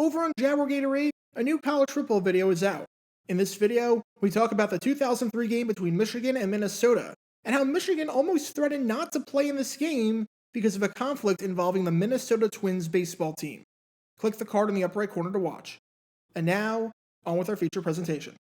Over on Jaguar Gatorade, a new college football video is out. In this video, we talk about the 2003 game between Michigan and Minnesota, and how Michigan almost threatened not to play in this game because of a conflict involving the Minnesota Twins baseball team. Click the card in the upper right corner to watch. And now, on with our feature presentation.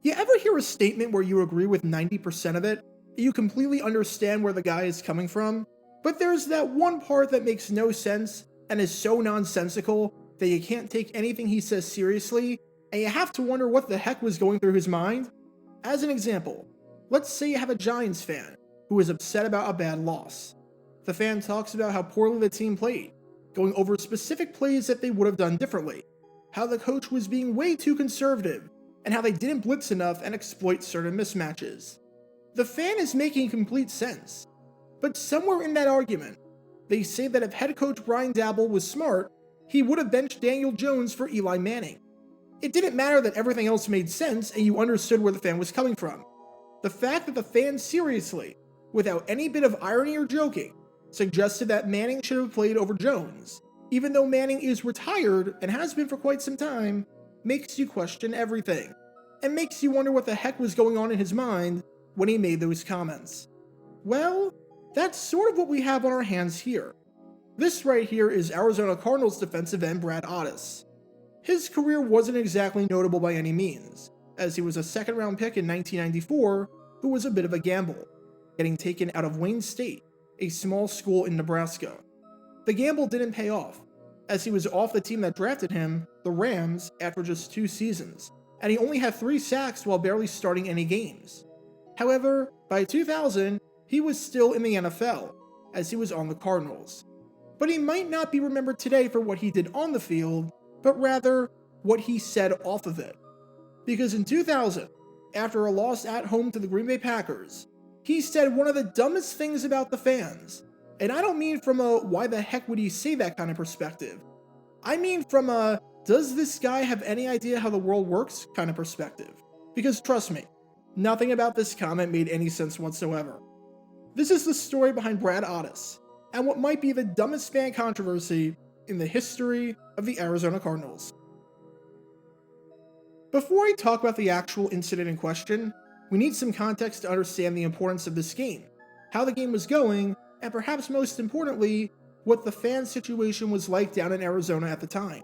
You ever hear a statement where you agree with 90% of it, you completely understand where the guy is coming from, but there's that one part that makes no sense and is so nonsensical that you can't take anything he says seriously, and you have to wonder what the heck was going through his mind? As an example, let's say you have a Giants fan who is upset about a bad loss. The fan talks about how poorly the team played, going over specific plays that they would have done differently, how the coach was being way too conservative, and how they didn't blitz enough and exploit certain mismatches. The fan is making complete sense, but somewhere in that argument, they say that if head coach Brian Daboll was smart, he would have benched Daniel Jones for Eli Manning. It didn't matter that everything else made sense and you understood where the fan was coming from. The fact that the fan seriously, without any bit of irony or joking, suggested that Manning should have played over Jones, even though Manning is retired and has been for quite some time, makes you question everything, and makes you wonder what the heck was going on in his mind when he made those comments. Well, that's sort of what we have on our hands here. This right here is Arizona Cardinals defensive end Brad Ottis. His career wasn't exactly notable by any means, as he was a second-round pick in 1994 who was a bit of a gamble, getting taken out of Wayne State, a small school in Nebraska. The gamble didn't pay off, as he was off the team that drafted him, the Rams, after just 2 seasons, and he only had 3 sacks while barely starting any games. However, by 2000, he was still in the NFL, as he was on the Cardinals. But he might not be remembered today for what he did on the field, but rather what he said off of it. Because in 2000, after a loss at home to the Green Bay Packers, he said one of the dumbest things about the fans. And I don't mean from a why the heck would he say that kind of perspective. I mean from a does this guy have any idea how the world works kind of perspective. Because trust me, nothing about this comment made any sense whatsoever. This is the story behind Brad Ottis, and what might be the dumbest fan controversy in the history of the Arizona Cardinals. Before I talk about the actual incident in question, we need some context to understand the importance of this game, how the game was going, and perhaps most importantly, what the fan situation was like down in Arizona at the time.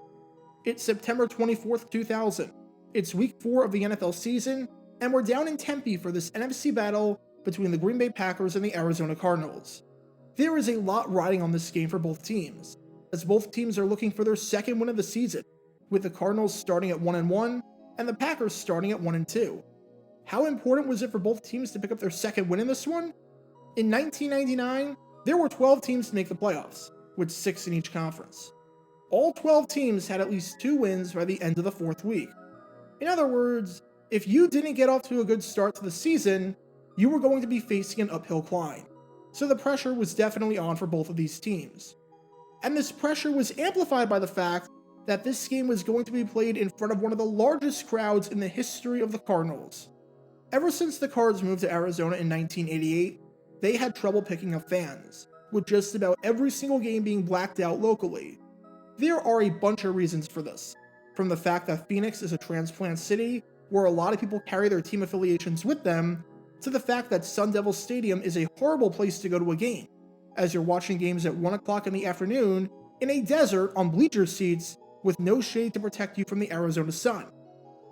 It's September 24th, 2000. It's week 4 of the NFL season, and we're down in Tempe for this NFC battle between the Green Bay Packers and the Arizona Cardinals. There is a lot riding on this game for both teams, as both teams are looking for their second win of the season, with the Cardinals starting at 1-1 and the Packers starting at 1-2. How important was it for both teams to pick up their second win in this one? In 1999, there were 12 teams to make the playoffs, with 6 in each conference. All 12 teams had at least 2 wins by the end of the 4th week. In other words, if you didn't get off to a good start to the season, you were going to be facing an uphill climb. So the pressure was definitely on for both of these teams. And this pressure was amplified by the fact that this game was going to be played in front of one of the largest crowds in the history of the Cardinals. Ever since the Cards moved to Arizona in 1988, they had trouble picking up fans, with just about every single game being blacked out locally. There are a bunch of reasons for this, from the fact that Phoenix is a transplant city where a lot of people carry their team affiliations with them, to the fact that Sun Devil Stadium is a horrible place to go to a game, as you're watching games at 1 o'clock in the afternoon in a desert on bleacher seats with no shade to protect you from the Arizona sun,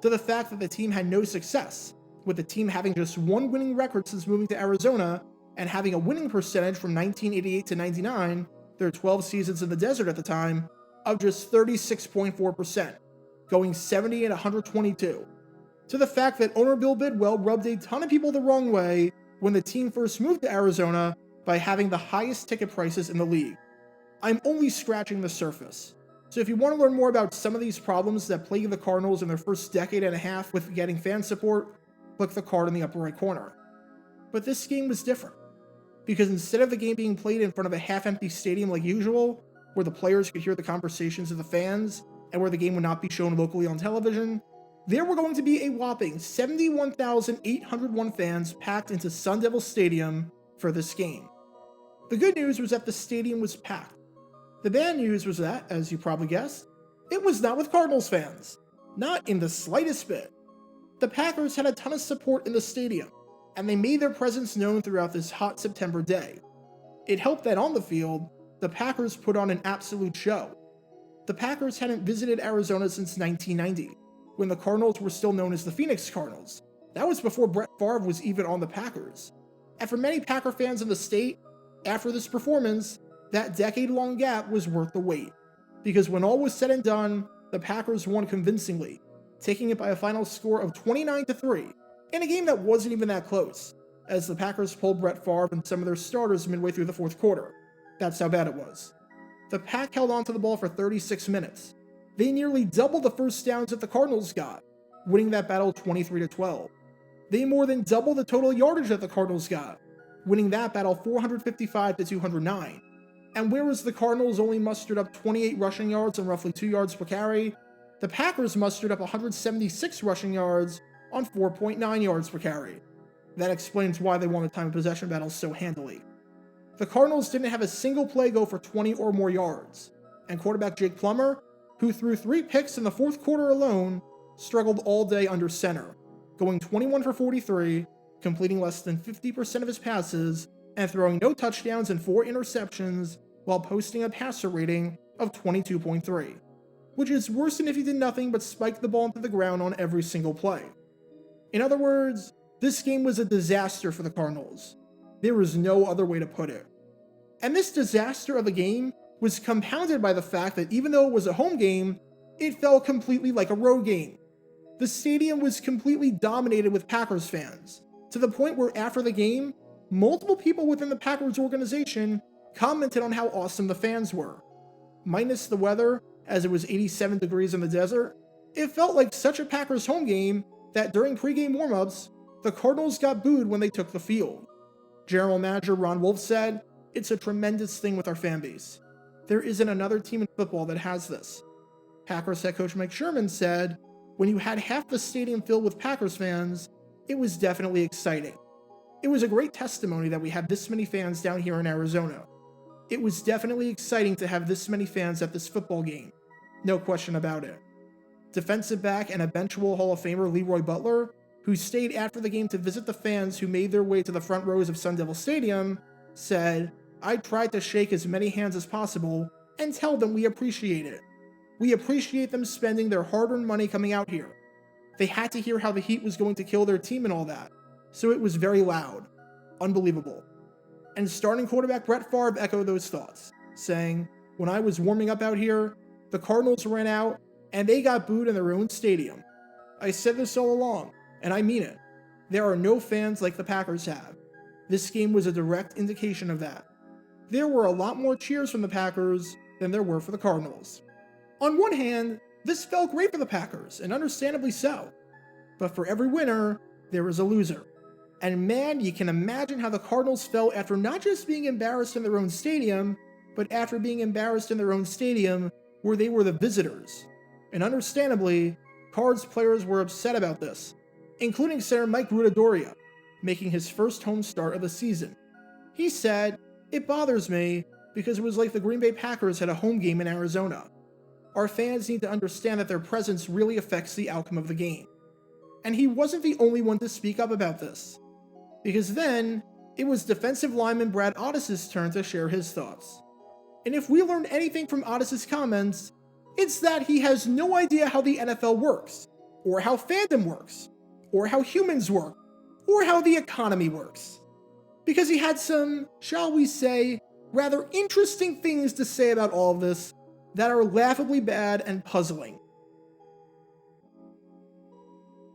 to the fact that the team had no success, with the team having just 1 winning record since moving to Arizona and having a winning percentage from 1988 to 99, their 12 seasons in the desert at the time, of just 36.4%, going 70 and 122. To the fact that owner Bill Bidwell rubbed a ton of people the wrong way when the team first moved to Arizona by having the highest ticket prices in the league. I'm only scratching the surface. So if you want to learn more about some of these problems that plague the Cardinals in their first decade and a half with getting fan support, click the card in the upper right corner. But this game was different, because instead of the game being played in front of a half-empty stadium like usual, where the players could hear the conversations of the fans, and where the game would not be shown locally on television, there were going to be a whopping 71,801 fans packed into Sun Devil Stadium for this game. The good news was that the stadium was packed. The bad news was that, as you probably guessed, it was not with Cardinals fans. Not in the slightest bit. The Packers had a ton of support in the stadium, and they made their presence known throughout this hot September day. It helped that on the field, the Packers put on an absolute show. The Packers hadn't visited Arizona since 1990, when the Cardinals were still known as the Phoenix Cardinals. That was before Brett Favre was even on the Packers. And for many Packer fans in the state, after this performance, that decade-long gap was worth the wait. Because when all was said and done, the Packers won convincingly, taking it by a final score of 29-3, in a game that wasn't even that close, as the Packers pulled Brett Favre and some of their starters midway through the fourth quarter. That's how bad it was. The Pack held onto the ball for 36 minutes. They nearly doubled the first downs that the Cardinals got, winning that battle 23-12. They more than doubled the total yardage that the Cardinals got, winning that battle 455-209. And whereas the Cardinals only mustered up 28 rushing yards and roughly 2 yards per carry, the Packers mustered up 176 rushing yards on 4.9 yards per carry. That explains why they won the time of possession battles so handily. The Cardinals didn't have a single play go for 20 or more yards, and quarterback Jake Plummer, who threw 3 picks in the fourth quarter alone, struggled all day under center, going 21 for 43, completing less than 50% of his passes, and throwing no touchdowns and 4 interceptions while posting a passer rating of 22.3, which is worse than if he did nothing but spike the ball into the ground on every single play. In other words, this game was a disaster for the Cardinals. There was no other way to put it. And this disaster of a game was compounded by the fact that even though it was a home game, it felt completely like a road game. The stadium was completely dominated with Packers fans, to the point where after the game, multiple people within the Packers organization commented on how awesome the fans were. Minus the weather, as it was 87 degrees in the desert, it felt like such a Packers home game that during pregame warmups, the Cardinals got booed when they took the field. General Manager Ron Wolf said, "It's a tremendous thing with our fan base. There isn't another team in football that has this." Packers head coach Mike Sherman said, "When you had half the stadium filled with Packers fans, it was definitely exciting. It was a great testimony that we had this many fans down here in Arizona. It was definitely exciting to have this many fans at this football game. No question about it." Defensive back and eventual Hall of Famer Leroy Butler, who stayed after the game to visit the fans who made their way to the front rows of Sun Devil Stadium, said, "I tried to shake as many hands as possible and tell them we appreciate it. We appreciate them spending their hard-earned money coming out here. They had to hear how the Heat was going to kill their team and all that, so it was very loud. Unbelievable." And starting quarterback Brett Favre echoed those thoughts, saying, "When I was warming up out here, the Cardinals ran out and they got booed in their own stadium. I said this all along, and I mean it. There are no fans like the Packers have. This game was a direct indication of that. There were a lot more cheers from the Packers than there were for the Cardinals." On one hand, this felt great for the Packers, and understandably so. But for every winner, there is a loser. And man, you can imagine how the Cardinals felt after not just being embarrassed in their own stadium, but after being embarrassed in their own stadium where they were the visitors. And understandably, Cards players were upset about this, including center Mike Rudadoria, making his first home start of the season. He said, "It bothers me because it was like the Green Bay Packers had a home game in Arizona. Our fans need to understand that their presence really affects the outcome of the game." And he wasn't the only one to speak up about this, because then it was defensive lineman Brad Ottis' turn to share his thoughts. And if we learned anything from Ottis' comments, it's that he has no idea how the NFL works, or how fandom works, or how humans work, or how the economy works. Because he had some, shall we say, rather interesting things to say about all of this that are laughably bad and puzzling.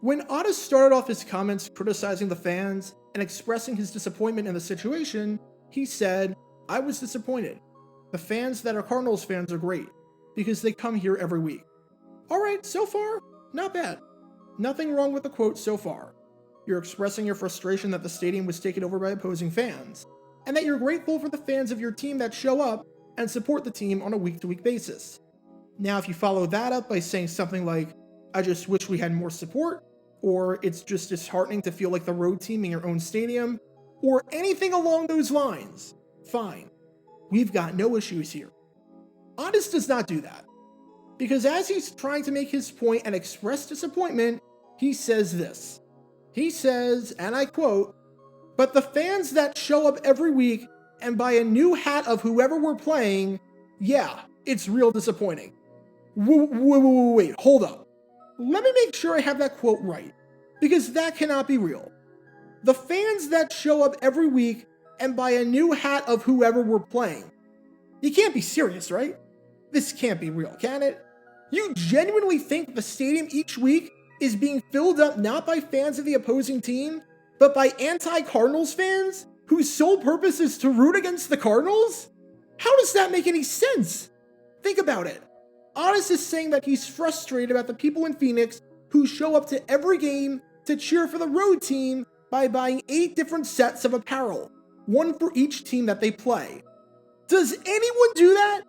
When Ottis started off his comments criticizing the fans and expressing his disappointment in the situation, he said, "I was disappointed. The fans that are Cardinals fans are great, because they come here every week." Alright, so far, not bad. Nothing wrong with the quote so far. You're expressing your frustration that the stadium was taken over by opposing fans, and that you're grateful for the fans of your team that show up and support the team on a week-to-week basis. Now, if you follow that up by saying something like, "I just wish we had more support," or "It's just disheartening to feel like the road team in your own stadium," or anything along those lines, fine. We've got no issues here. Ottis does not do that. Because as he's trying to make his point and express disappointment, he says this. He says, and I quote, "But the fans that show up every week and buy a new hat of whoever we're playing, yeah, it's real disappointing." Wait, hold up. Let me make sure I have that quote right, because that cannot be real. The fans that show up every week and buy a new hat of whoever we're playing. You can't be serious, right? This can't be real, can it? You genuinely think the stadium each week is being filled up not by fans of the opposing team, but by anti-Cardinals fans whose sole purpose is to root against the Cardinals? How does that make any sense? Think about it. Ottis is saying that he's frustrated about the people in Phoenix who show up to every game to cheer for the road team by buying 8 different sets of apparel, one for each team that they play. Does anyone do that?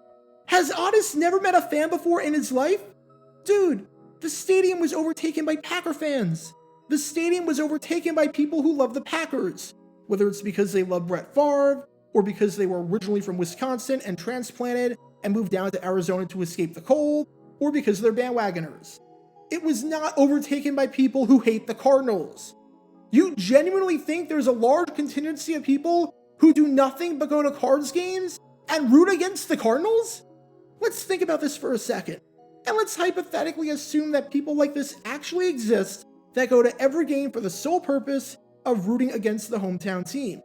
Has Ottis never met a fan before in his life? Dude, the stadium was overtaken by Packer fans. The stadium was overtaken by people who love the Packers, whether it's because they love Brett Favre, or because they were originally from Wisconsin and transplanted and moved down to Arizona to escape the cold, or because they're bandwagoners. It was not overtaken by people who hate the Cardinals. You genuinely think there's a large contingency of people who do nothing but go to Cards games and root against the Cardinals? Let's think about this for a second, and let's hypothetically assume that people like this actually exist that go to every game for the sole purpose of rooting against the hometown team.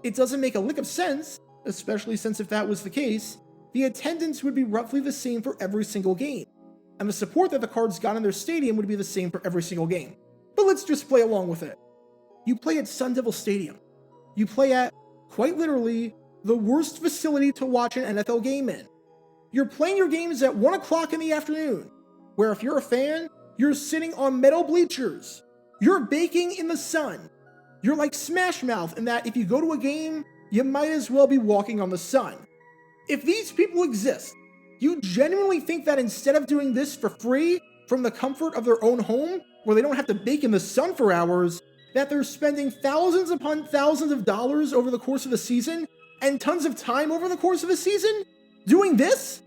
It doesn't make a lick of sense, especially since if that was the case, the attendance would be roughly the same for every single game, and the support that the Cards got in their stadium would be the same for every single game. But let's just play along with it. You play at Sun Devil Stadium. You play at, quite literally, the worst facility to watch an NFL game in. You're playing your games at 1 o'clock in the afternoon, where if you're a fan, you're sitting on metal bleachers. You're baking in the sun. You're like Smash Mouth in that if you go to a game, you might as well be walking on the sun. If these people exist, you genuinely think that instead of doing this for free from the comfort of their own home, where they don't have to bake in the sun for hours, that they're spending thousands upon thousands of dollars over the course of a season and tons of time over the course of a season doing this?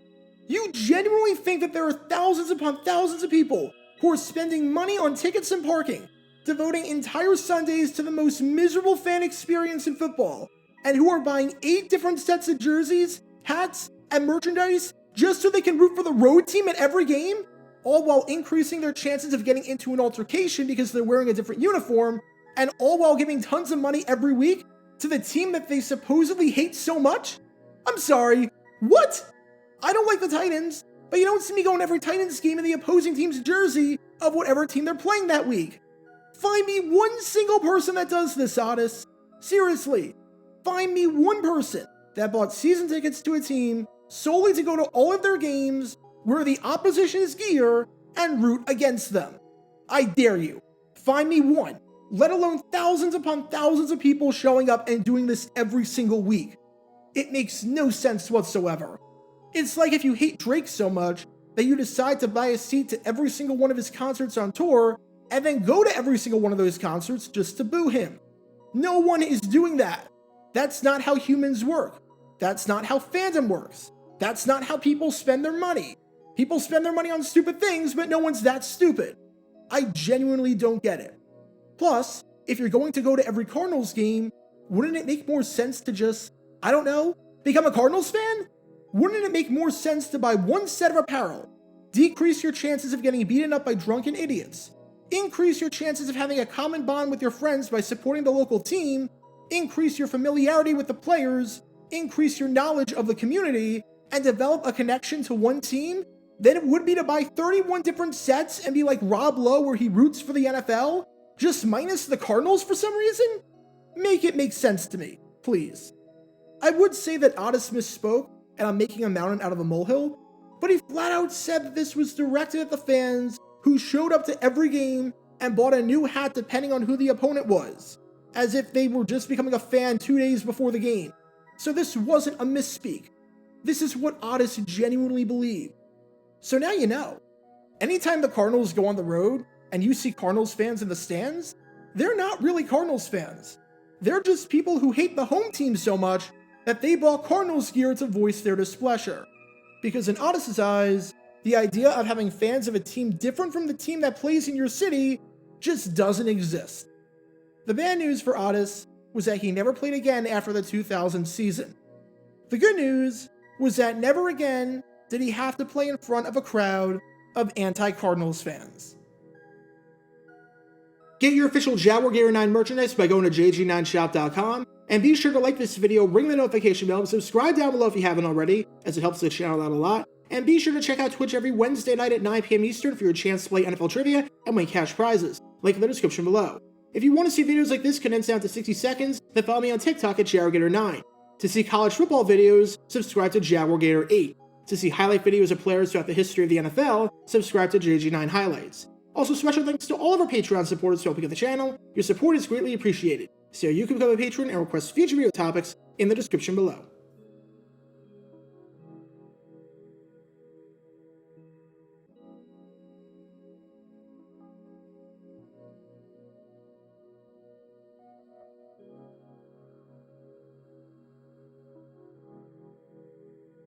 You genuinely think that there are thousands upon thousands of people who are spending money on tickets and parking, devoting entire Sundays to the most miserable fan experience in football, and who are buying 8 different sets of jerseys, hats, and merchandise just so they can root for the road team at every game, all while increasing their chances of getting into an altercation because they're wearing a different uniform, and all while giving tons of money every week to the team that they supposedly hate so much? I'm sorry, what? I don't like the Titans, but you don't see me going every Titans game in the opposing team's jersey of whatever team they're playing that week. Find me one single person that does this, Ottis. Seriously, find me one person that bought season tickets to a team solely to go to all of their games, wear the opposition's gear, and root against them. I dare you. Find me one, let alone thousands upon thousands of people showing up and doing this every single week. It makes no sense whatsoever. It's like if you hate Drake so much that you decide to buy a seat to every single one of his concerts on tour and then go to every single one of those concerts just to boo him. No one is doing that. That's not how humans work. That's not how fandom works. That's not how people spend their money. People spend their money on stupid things, but no one's that stupid. I genuinely don't get it. Plus, if you're going to go to every Cardinals game, wouldn't it make more sense to just, I don't know, become a Cardinals fan? Wouldn't it make more sense to buy one set of apparel, decrease your chances of getting beaten up by drunken idiots, increase your chances of having a common bond with your friends by supporting the local team, increase your familiarity with the players, increase your knowledge of the community, and develop a connection to one team, than it would be to buy 31 different sets and be like Rob Lowe where he roots for the NFL, just minus the Cardinals for some reason? Make it make sense to me, please. I would say that Ottis misspoke, and I'm making a mountain out of a molehill, but he flat out said that this was directed at the fans who showed up to every game and bought a new hat depending on who the opponent was, as if they were just becoming a fan 2 days before the game. So this wasn't a misspeak. This is what Ottis genuinely believed. So now you know. Anytime the Cardinals go on the road and you see Cardinals fans in the stands, they're not really Cardinals fans. They're just people who hate the home team so much that they bought Cardinals gear to voice their displeasure. because in Ottis' eyes, the idea of having fans of a team different from the team that plays in your city just doesn't exist. The bad news for Ottis was that he never played again after the 2000 season. The good news was that never again did he have to play in front of a crowd of anti-Cardinals fans. Get your official Jaguar Gator 9 merchandise by going to jg9shop.com, and be sure to like this video, ring the notification bell, and subscribe down below if you haven't already, as it helps the channel out a lot. And be sure to check out Twitch every Wednesday night at 9 PM Eastern for your chance to play NFL Trivia and win cash prizes. Link in the description below. If you want to see videos like this condensed down to 60 seconds, then follow me on TikTok at Jaguar Gator 9. To see college football videos, subscribe to Jaguar Gator 8. To see highlight videos of players throughout the history of the NFL, subscribe to JG9 Highlights. Also, special thanks to all of our Patreon supporters for helping out the channel. Your support is greatly appreciated. So you can become a patron and request future video topics in the description below.